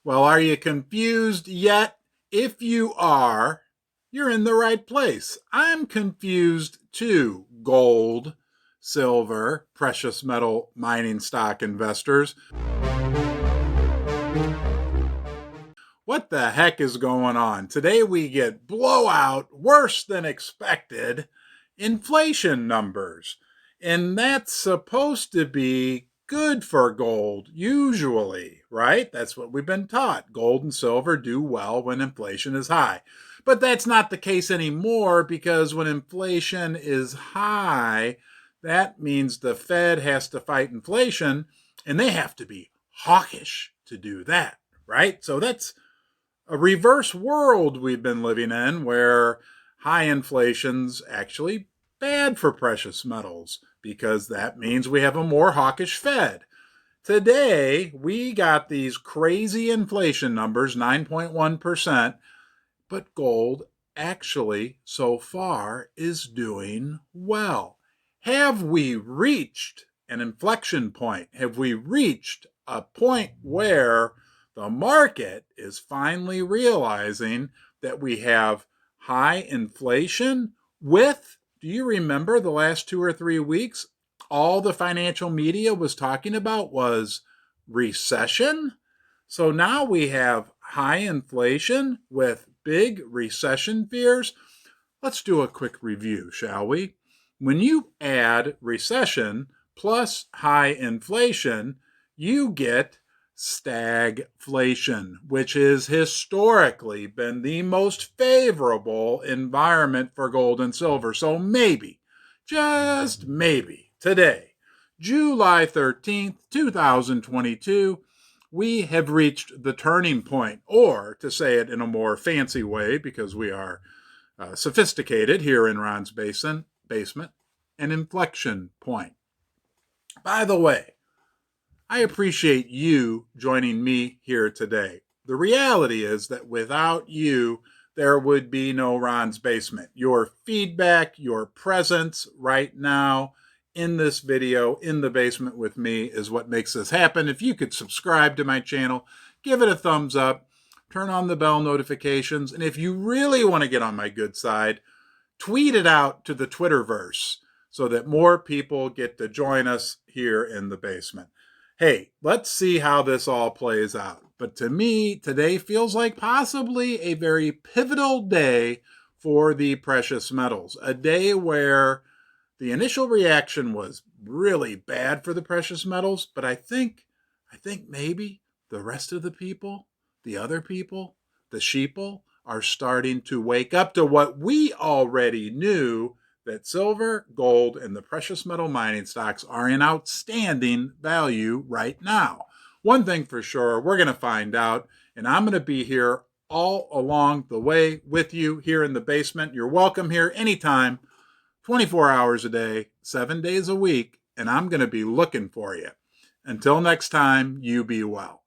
Well, are you confused yet? If you are, you're in the right place. I'm confused too, gold, silver, precious metal mining stock investors. What the heck is going on? Today we get blowout, worse than expected inflation numbers. And that's supposed to be good for gold, usually, right? That's what we've been taught. Gold and silver do well when inflation is high. But that's not the case anymore, because when inflation is high, that means the Fed has to fight inflation, and they have to be hawkish to do that, right? So that's a reverse world we've been living in, where high inflation's actually bad for precious metals, because that means we have a more hawkish Fed. Today, we got these crazy inflation numbers, 9.1%, but gold actually so far is doing well. Have we reached an inflection point? Have we reached a point where the market is finally realizing that we have high inflation with, do you remember the last 2 or 3 weeks? All the financial media was talking about was recession. So now we have high inflation with big recession fears. Let's do a quick review, shall we? When you add recession plus high inflation, you get stagflation, which has historically been the most favorable environment for gold and silver. So maybe, just maybe, today, July 13th, 2022, we have reached the turning point, or to say it in a more fancy way, because we are sophisticated here in Ron's basement, an inflection point. By the way, I appreciate you joining me here today. The reality is that without you, there would be no Ron's Basement. Your feedback, your presence right now in this video, in the basement with me, is what makes this happen. If you could subscribe to my channel, give it a thumbs up, turn on the bell notifications, and if you really want to get on my good side, tweet it out to the Twitterverse so that more people get to join us here in the basement. Hey, let's see how this all plays out. But to me, today feels like possibly a very pivotal day for the precious metals. A day where the initial reaction was really bad for the precious metals, but I think maybe the rest of the people, the other people, the sheeple, are starting to wake up to what we already knew, that silver, gold, and the precious metal mining stocks are in outstanding value right now. One thing for sure, we're going to find out, and I'm going to be here all along the way with you here in the basement. You're welcome here anytime, 24 hours a day, 7 days a week, and I'm going to be looking for you. Until next time, you be well.